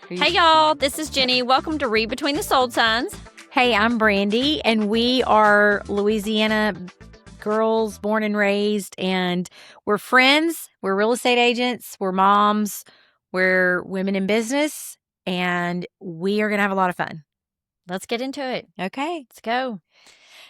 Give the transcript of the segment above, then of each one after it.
Hey, y'all. This is Jenny. Welcome to Read Between the Sold Signs. Hey, I'm Brandy, and we are Louisiana girls born and raised, and we're friends. We're real estate agents. We're moms. We're women in business, and we are going to have a lot of fun. Let's get into it. Okay. Let's go.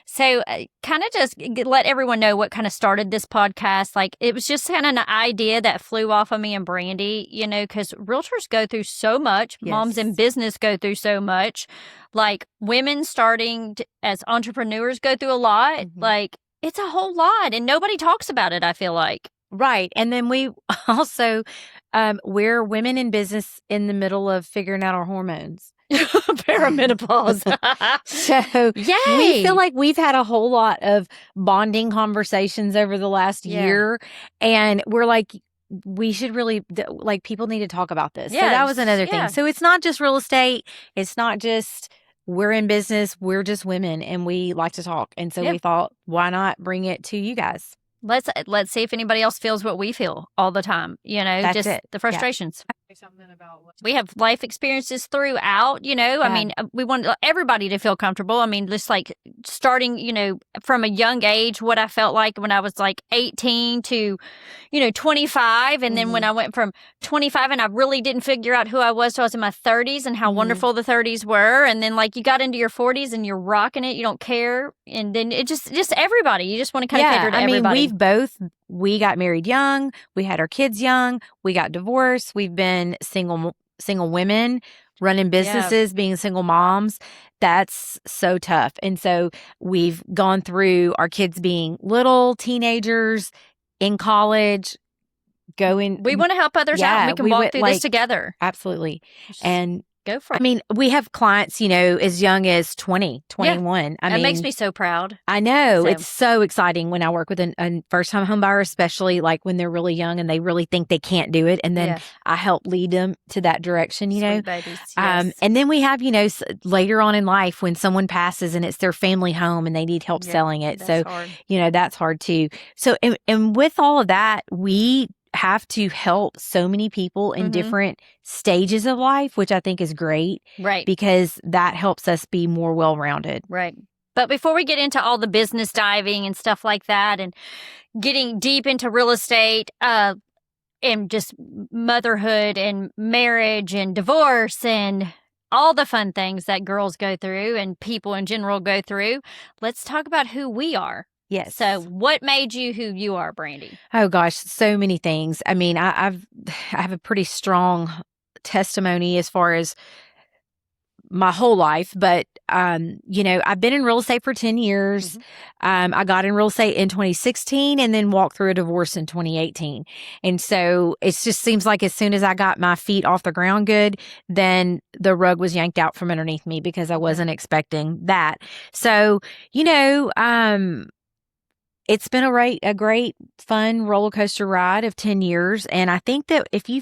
So kind of just let everyone know what kind of started this podcast. Like, it was just kind of an idea that flew off of me and Brandy, because realtors go through so much. Yes. Moms in business go through so much. Like, women starting as entrepreneurs go through a lot. Mhm. Like, it's a whole lot, and nobody talks about it, I feel like. Right. And then we also, we're women in business in the middle of figuring out our hormones. Perimenopause. So Yay! we feel like we've had a whole lot of bonding conversations over the last year. And we're like, we should really, like, people need to talk about this. So that was another thing. So it's not just real estate. It's not just we're in business. We're just women and we like to talk. And so we thought, why not bring it to you guys? Let's see if anybody else feels what we feel all the time. That's just it. The frustrations. We have life experiences throughout, I mean, we want everybody to feel comfortable. I mean, just like starting, from a young age, what I felt like when I was like 18 to, 25. And then when I went from 25 and I really didn't figure out who I was till I was in my 30s and how wonderful the 30s were. And then like you got into your 40s and you're rocking it. You don't care. And then it just everybody. You just want to kind of cater to everybody. We got married young. We had our kids young. We got divorced. We've been single women running businesses, being single moms. That's so tough. And so we've gone through our kids being little teenagers in college, going. We want to help others out. And we can walk through this together. Absolutely. And go for it. I mean, we have clients, as young as 20, 21. It makes me so proud. I know. It's so exciting when I work with a first-time home buyer, especially like when they're really young and they really think they can't do it. And then I help lead them to that direction, Sweet babies. Yes. And then we have, later on in life when someone passes and it's their family home and they need help selling it. That's hard. That's hard too. So, and with all of that, we have to help so many people in different stages of life, which I think is great. Right. Because that helps us be more well-rounded. Right. But before we get into all the business diving and stuff like that and getting deep into real estate, and just motherhood and marriage and divorce and all the fun things that girls go through and people in general go through, let's talk about who we are. Yes. So what made you who you are, Brandy? Oh, gosh, so many things. I mean, I have a pretty strong testimony as far as my whole life, but, I've been in real estate for 10 years. I got in real estate in 2016 and then walked through a divorce in 2018. And so it just seems like as soon as I got my feet off the ground good, then the rug was yanked out from underneath me because I wasn't expecting that. So, it's been a great, fun roller coaster ride of 10 years. And I think that if you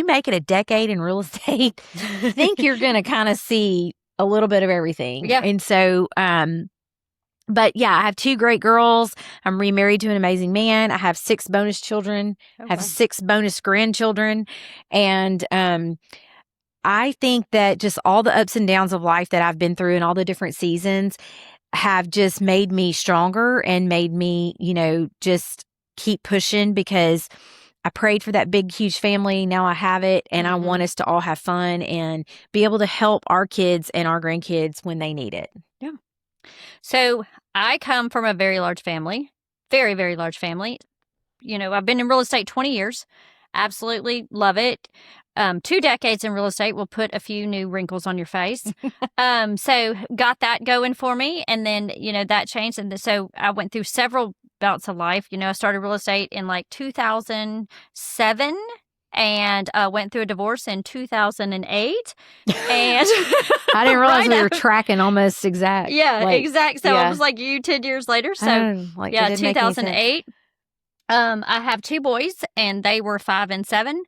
make it a decade in real estate, I think you're going to kind of see a little bit of everything. Yeah. And so, but yeah, I have 2 great girls. I'm remarried to an amazing man. I have 6 bonus children, have 6 bonus grandchildren. And, I think that just all the ups and downs of life that I've been through and all the different seasons have just made me stronger and made me, just keep pushing because I prayed for that big, huge family. Now I have it and I want us to all have fun and be able to help our kids and our grandkids when they need it. Yeah. So I come from a very large family, very, very large family. I've been in real estate 20 years. Absolutely love it. 2 decades in real estate will put a few new wrinkles on your face. So got that going for me. And then, that changed. And so I went through several bouts of life. I started real estate in like 2007 and went through a divorce in 2008. And I didn't realize we were tracking almost exact. Yeah, exact. So I was like you 10 years later. So 2008. I have 2 boys and they were 5 and 7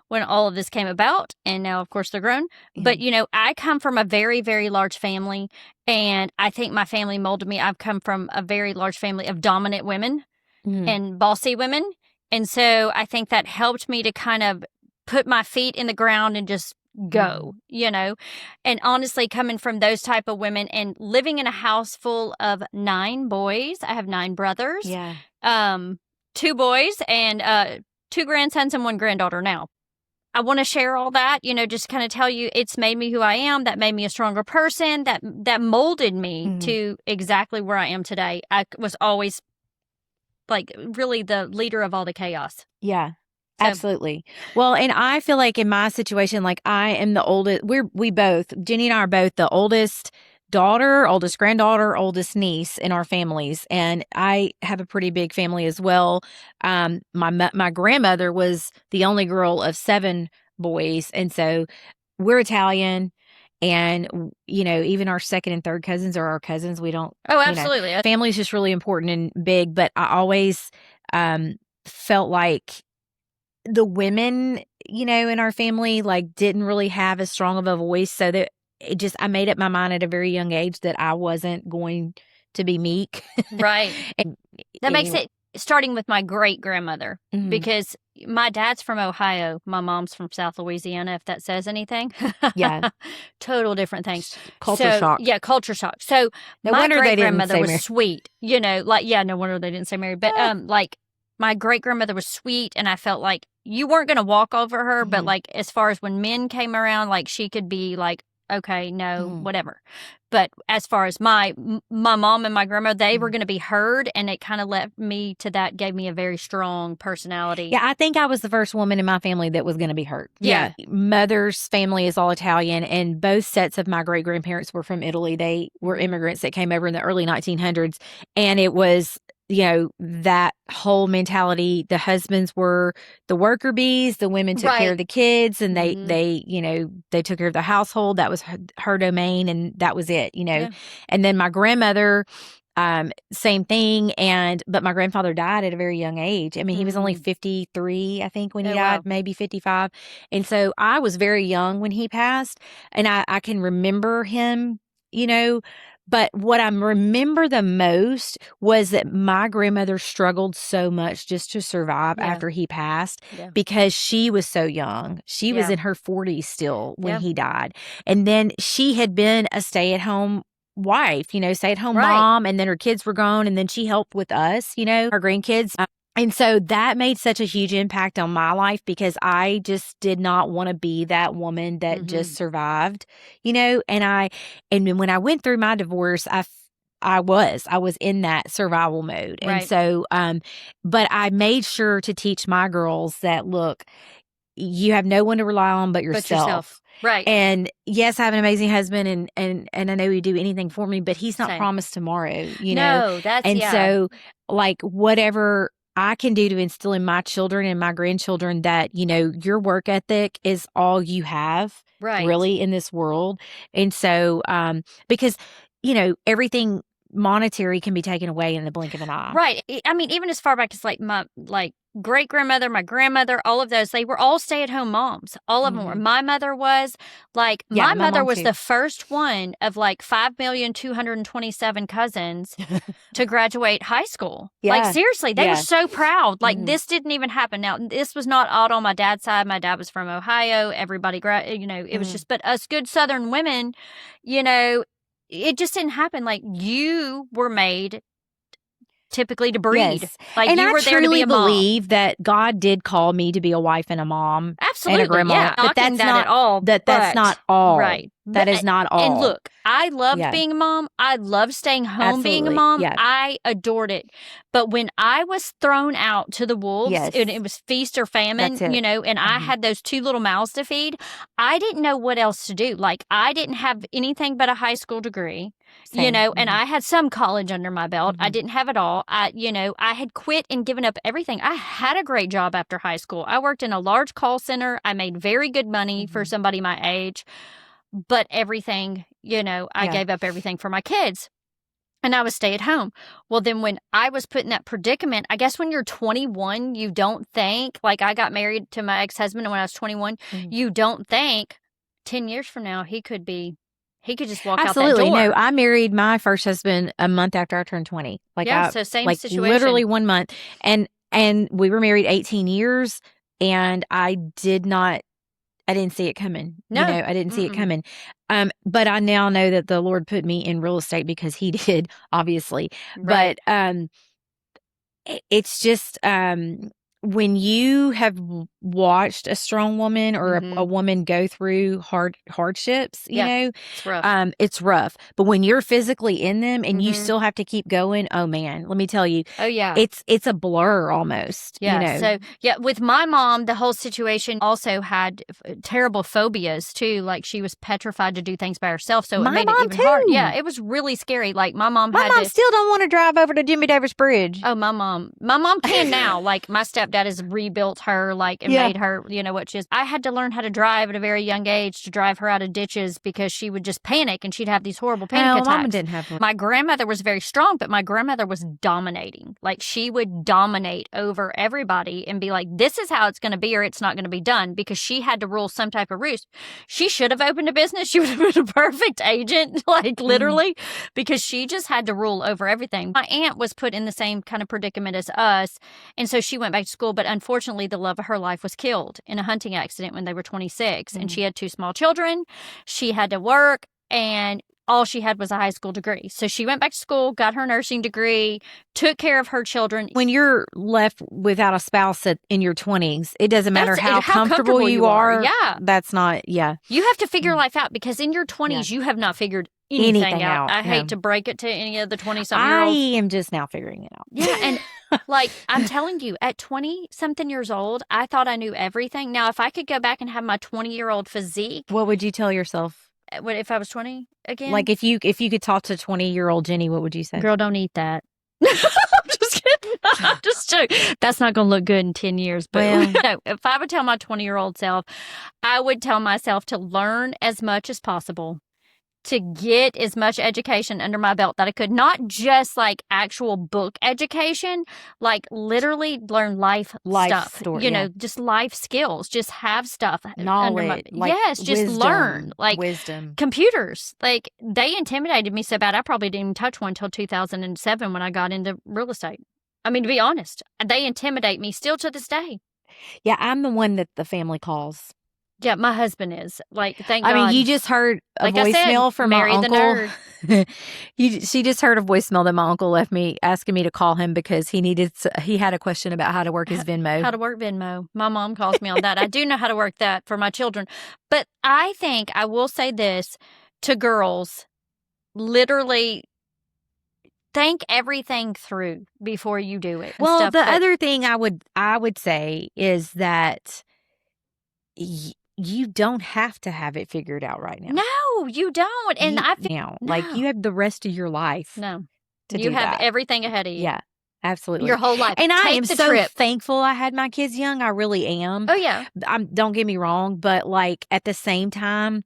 when all of this came about. And now, of course, they're grown. Yeah. But, I come from a very, very large family. And I think my family molded me. I've come from a very large family of dominant women and bossy women. And so I think that helped me to kind of put my feet in the ground and just go, you know? And honestly, coming from those type of women and living in a house full of 9 boys, I have 9 brothers. Yeah. 2 boys and 2 grandsons and 1 granddaughter now. I want to share all that, you know, just kind of tell you it's made me who I am. That made me a stronger person. That molded me to exactly where I am today. I was always like really the leader of all the chaos. Yeah. Absolutely. Well, and I feel like in my situation, like I am the oldest. We both, Jenny and I are both the oldest daughter, oldest granddaughter, oldest niece in our families, and I have a pretty big family as well. My grandmother was the only girl of 7 boys, and so we're Italian. And, you know, even our second and third cousins are our cousins. We don't, Oh, absolutely. Family is just really important and big. But I always felt like the women, you know, in our family, like didn't really have as strong of a voice. So that I made up my mind at a very young age that I wasn't going to be meek. Right. And that makes it, starting with my great grandmother, because my dad's from Ohio. My mom's from South Louisiana, if that says anything. Yeah. Total different things. Culture shock. Yeah, culture shock. So no my wonder great grandmother was Mary. sweet. You know, like, yeah, no wonder they didn't say Mary. But like my great grandmother was sweet, and I felt like you weren't going to walk over her, but like as far as when men came around, like she could be like, okay, no, whatever. But as far as my mom and my grandma, they were going to be heard, and it kind of led me to that, gave me a very strong personality. Yeah, I think I was the first woman in my family that was going to be heard. Yeah. Mother's family is all Italian, and both sets of my great grandparents were from Italy. They were immigrants that came over in the early 1900s, and it was, you know, that whole mentality. The husbands were the worker bees, the women took care of the kids, and they, you know, they took care of the household. That was her domain, and that was it, you know. Yeah. And then my grandmother, same thing. But my grandfather died at a very young age. I mean, he was only 53, I think, when he died, maybe 55. And so I was very young when he passed, and I can remember him, you know. But what I remember the most was that my grandmother struggled so much just to survive after he passed because she was so young. She was in her 40s still when he died. And then she had been a stay-at-home wife, you know, stay-at-home mom, and then her kids were gone, and then she helped with us, you know, our grandkids. And so that made such a huge impact on my life because I just did not want to be that woman that just survived, you know. And then when I went through my divorce, I was in that survival mode. And so, but I made sure to teach my girls that, look, you have no one to rely on but yourself. Right. And yes, I have an amazing husband, and I know he'd do anything for me, but he's not promised tomorrow, you know. No, that's and so like whatever I can do to instill in my children and my grandchildren that, you know, your work ethic is all you have really in this world. And so because, you know, everything monetary can be taken away in the blink of an eye. Right. I mean, even as far back as like my great grandmother, my grandmother, all of those, they were all stay-at-home moms. All of them were. My mother was like, my mother was the first one of like 5,227 cousins to graduate high school. Like, seriously, they were so proud. Like, this didn't even happen. Now, this was not odd on my dad's side. My dad was from Ohio. Everybody, you know, it was just, but us good Southern women, you know, it just didn't happen. Like, you were made typically to breed. Yes. Like, and you I were there to be a mom. believe that God did call me to be a wife and a mom. Absolutely. And a grandma. Yeah. But that's not at all. That's not all. Right. That is not all. And look, I loved being a mom. I loved staying home being a mom. Yeah. I adored it. But when I was thrown out to the wolves, and it was feast or famine, you know, and I had those 2 little mouths to feed, I didn't know what else to do. Like, I didn't have anything but a high school degree. Same. You know, and I had some college under my belt. I didn't have it all. You know, I had quit and given up everything. I had a great job after high school. I worked in a large call center. I made very good money for somebody my age. But everything, you know, I gave up everything for my kids. And I was stay at home. Well, then when I was put in that predicament, I guess when you're 21, you don't think, like I got married to my ex-husband when I was 21, you don't think 10 years from now he could just walk out that door. No, I married my first husband a month after I turned 20. So same like situation. Literally 1 month. And we were married 18 years, and I did not I didn't see it coming. No. I didn't see it coming. But I now know that the Lord put me in real estate because he did, obviously. Right. But it's just when you have watched a strong woman or a woman go through hardships, it's rough. it's rough. But when you're physically in them and you still have to keep going, oh man, let me tell you, Oh yeah, it's a blur almost. yeah. So yeah, with my mom, the whole situation also had terrible phobias too. Like she was petrified to do things by herself, so My it made it mom even hard. too. Yeah, it was really scary. Like my mom My had mom to. still don't want to drive over to Jimmy Davis Bridge. Oh, my mom can now. Like my stepdad has rebuilt her, like and made her, what she is. I had to learn how to drive at a very young age to drive her out of ditches because she would just panic and she'd have these horrible panic attacks. Mama didn't have one. My grandmother was very strong, but my grandmother was dominating. Like she would dominate over everybody and be like, "This is how it's going to be, or it's not going to be done," because she had to rule some type of roost. She should have opened a business. She would have been a perfect agent, like literally, because she just had to rule over everything. My aunt was put in the same kind of predicament as us. And so she went back to school, but unfortunately the love of her life was killed in a hunting accident when they were 26. And she had 2 small children. She had to work and all she had was a high school degree. So she went back to school, got her nursing degree, took care of her children. When you're left without a spouse in your 20s, it doesn't matter how comfortable you are. Yeah. That's not, yeah. You have to figure life out because in your 20s, you have not figured anything out. I hate to break it to any of the 20-something-year-olds. I am just now figuring it out. Yeah, and like I'm telling you, at 20-something years old, I thought I knew everything. Now, if I could go back and have my 20-year-old physique, what would you tell yourself? What if I was 20 again? Like if you could talk to 20-year-old Jenny, what would you say? Girl, don't eat that. I'm just kidding. I'm just joking. That's not going to look good in 10 years. But no, if I would tell my 20-year-old self, I would tell myself to learn as much as possible, to get as much education under my belt that I could, not just like actual book education, like literally learn life stuff, story, just life skills, just have stuff, knowledge, just wisdom, learn, like wisdom. Computers, like they intimidated me so bad I probably didn't even touch one until 2007 when I got into real estate. I mean, to be honest, they intimidate me still to this day. Yeah, I'm the one that the family calls. Yeah, my husband is. Like, thank God. I mean, you just heard a voicemail from my uncle. She just heard a voicemail that my uncle left me asking me to call him because he had a question about how to work his Venmo. How to work Venmo. My mom calls me on that. I do know how to work that for my children. But I think I will say this to girls, literally think everything through before you do it. Well, the other thing I would say is that you don't have to have it figured out right now. No, you don't. And like you have the rest of your life. No, you have everything ahead of you. Yeah, absolutely. Your whole life. And I am so thankful I had my kids young. I really am. Oh yeah. Don't get me wrong, but like at the same time,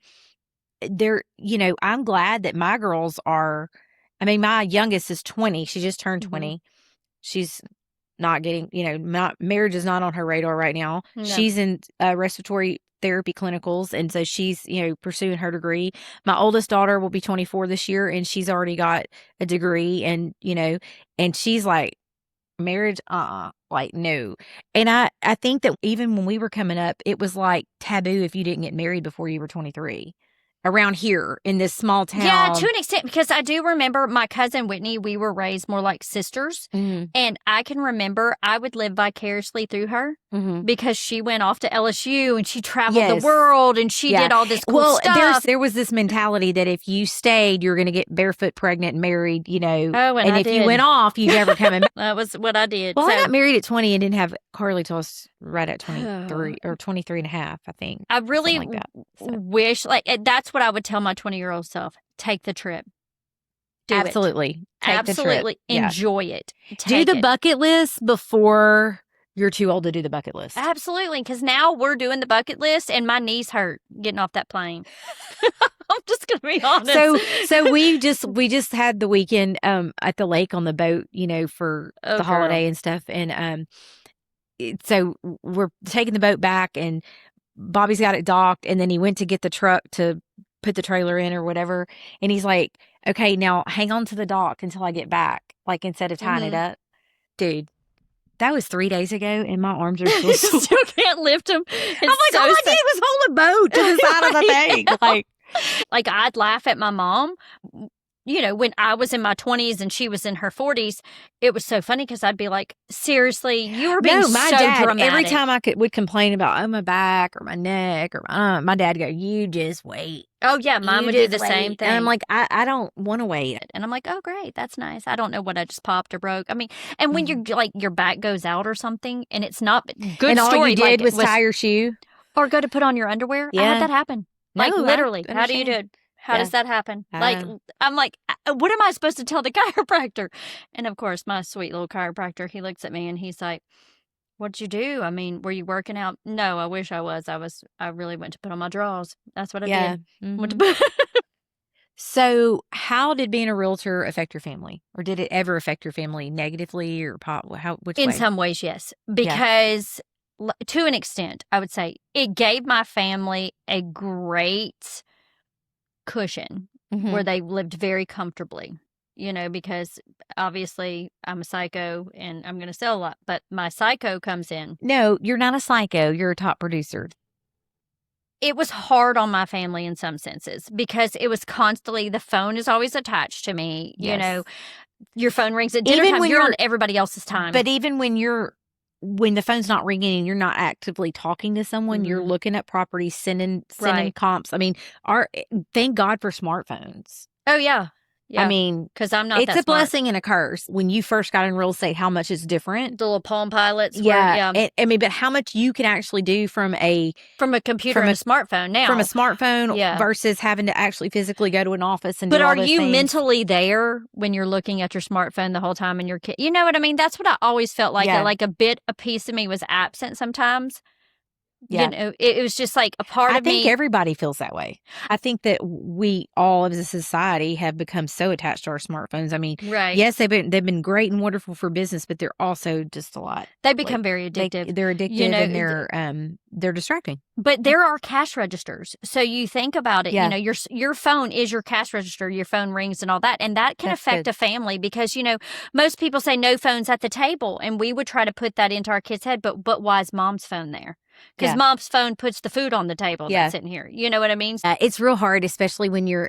I'm glad that my girls are. I mean, my youngest is 20. She just turned 20. She's not getting, marriage is not on her radar right now. No. She's in respiratory therapy clinicals, and so she's pursuing her degree. My oldest daughter will be 24 this year, and she's already got a degree, and and she's like, marriage, like no. And I think that even when we were coming up, it was like taboo if you didn't get married before you were 23. Around here in this small town. Yeah, to an extent, because I do remember my cousin Whitney, we were raised more like sisters. And I can remember I would live vicariously through her because she went off to LSU and she traveled the world and she did all this cool stuff. There was this mentality that if you stayed, you're going to get barefoot pregnant and married, Oh, and if you went off, you never come in. That was what I did. Well, I got married at 20 and didn't have Carly till I was right at 23 or 23 and a half, I think. I really wish, that's what I would tell my 20-year-old self. Take the trip. Do Absolutely. it. Absolutely. Enjoy it. Do the bucket list before you're too old to do the bucket list. Absolutely. Because now we're doing the bucket list and my knees hurt getting off that plane. I'm just going to be honest. So we just had the weekend at the lake on the boat, for the holiday and stuff. And so we're taking the boat back and Bobby's got it docked, and then he went to get the truck to put the trailer in or whatever. And he's like, okay, now hang on to the dock until I get back, like instead of tying it up. Dude, That was 3 days ago, and my arms are still sore. Still can't lift them. I'm like, all I did was hold a boat to the side of the thing. Like, I'd laugh at my mom. You know, when I was in my 20s and she was in her 40s, it was so funny because I'd be like, seriously, you were being my so dad, dramatic. every time I would complain about, my back or my neck or my dad would go, you just wait. Oh, yeah, mine would do the same thing. And I'm like, I don't want to wait. And I'm like, oh, great, that's nice. I don't know what I just popped or broke. I mean, and when you're like, your back goes out or something and it's not good and story. all you did was tie your shoe. Or go to put on your underwear. Yeah. I had that happen. No, like, literally. How do you do it? How does that happen? Like, I'm like, what am I supposed to tell the chiropractor? And of course, my sweet little chiropractor, he looks at me and he's like, what'd you do? I mean, were you working out? No, I wish I was. I really went to put on my drawers. That's what I did. Mm-hmm. So how did being a realtor affect your family? Or did it ever affect your family negatively or which way? In some ways, yes. Because to an extent, I would say it gave my family a great cushion where they lived very comfortably, you know, because obviously I'm a psycho and I'm going to sell a lot, but my psycho comes in. No, you're not a psycho. You're a top producer. It was hard on my family in some senses because it was constantly, the phone is always attached to me. You know, your phone rings at dinner time, when you're on everybody else's time. But even when the phone's not ringing and you're not actively talking to someone, you're looking at properties, sending comps. I mean, thank God for smartphones. Oh, yeah. Yeah. I mean, because I'm not it's a blessing and a curse. When you first got in real estate, how much is different? The little Palm Pilots. I mean, but how much you can actually do from a computer and a smartphone now. From a smartphone versus having to actually physically go to an office and do all But those are you things. mentally there when you're looking at your smartphone the whole time and your kid? You know what I mean? That's what I always felt like. Like a piece of me was absent sometimes. Yeah. You know, it was just like a part of me. I think everybody feels that way. I think that we all as a society have become so attached to our smartphones. I mean, yes, they've been great and wonderful for business, but they're also just a lot. They become very addictive. They're addictive, you know, and they're distracting. But there are cash registers. So you think about it, you know, your phone is your cash register. Your phone rings and all that. And that can affect a family because, you know, most people say no phones at the table. And we would try to put that into our kids' head. But why is mom's phone there? Because mom's phone puts the food on the table that's sitting here. You know what I mean? It's real hard, especially when your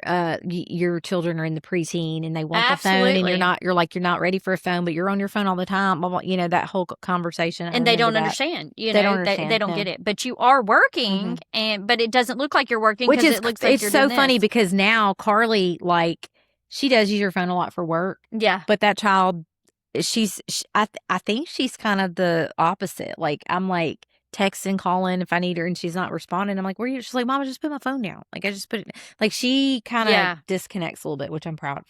children are in the preteen and they want the phone and you're not ready for a phone, but you're on your phone all the time. Blah, blah, you know, that whole conversation. And they don't understand. You know, they don't get it. But you are working, but it doesn't look like you're working because it looks like you're doing this. It's so funny because now Carly, like, she does use her phone a lot for work. Yeah. But that child, I think she's kind of the opposite. Like, I'm like, texting, calling if I need her and she's not responding. I'm like, where are you? She's like, Mama, just put my phone down. Like, I just put it, like, she kind of disconnects a little bit, which I'm proud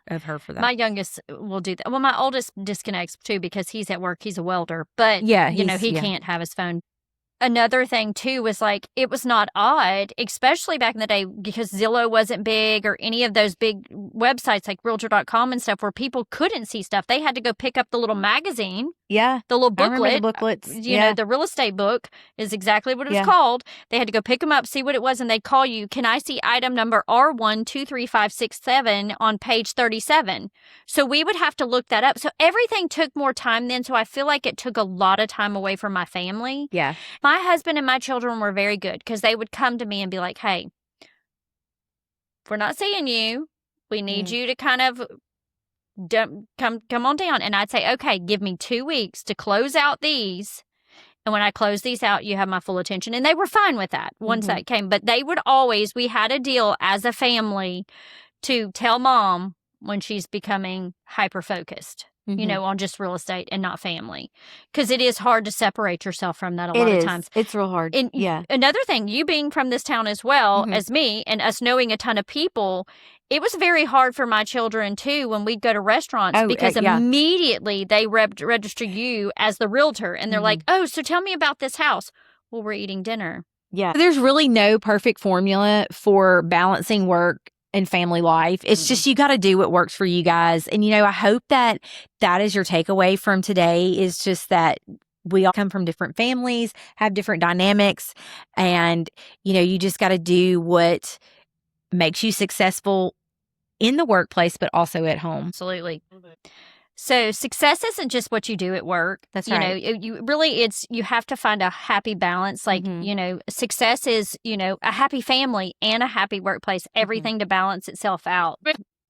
of her for that. My youngest will do that. Well, my oldest disconnects too because he's at work. He's a welder, but you know, he can't have his phone. Another thing too was like, it was not odd, especially back in the day because Zillow wasn't big or any of those big websites like realtor.com and stuff where people couldn't see stuff. They had to go pick up the little magazine. Yeah. The little booklet. I remember the booklets. You know, the real estate book is exactly what it was called. They had to go pick them up, see what it was, and they'd call you. Can I see item number R123567 on page 37? So we would have to look that up. So everything took more time then. So I feel like it took a lot of time away from my family. Yeah. My husband and my children were very good because they would come to me and be like, hey, we're not seeing you. We need you to kind of come on down. And I'd say, okay, give me 2 weeks to close out these. And when I close these out, you have my full attention. And they were fine with that once that came. But they would always, we had a deal as a family to tell mom when she's becoming hyper-focused, you know, on just real estate and not family. Because it is hard to separate yourself from that a lot of times. It's real hard. And another thing, you being from this town as well as me and us knowing a ton of people, it was very hard for my children, too, when we'd go to restaurants because immediately they register you as the realtor. And they're like, oh, so tell me about this house. Well, we're eating dinner. Yeah. There's really no perfect formula for balancing work and family life. It's just you got to do what works for you guys. And, you know, I hope that is your takeaway from today is just that we all come from different families, have different dynamics. And, you know, you just got to do what makes you successful in the workplace, but also at home. Absolutely. So success isn't just what you do at work. That's you right. You have to find a happy balance. Like, success is, a happy family and a happy workplace, everything to balance itself out.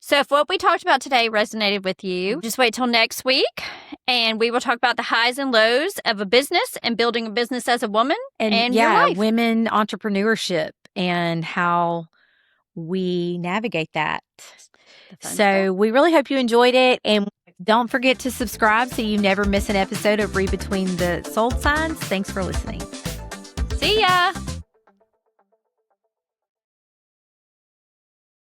So if what we talked about today resonated with you, just wait till next week and we will talk about the highs and lows of a business and building a business as a woman and your life. Women entrepreneurship and how we navigate that. So we really hope you enjoyed it, and don't forget to subscribe so you never miss an episode of Read Between the Sold Signs. Thanks for listening. See ya.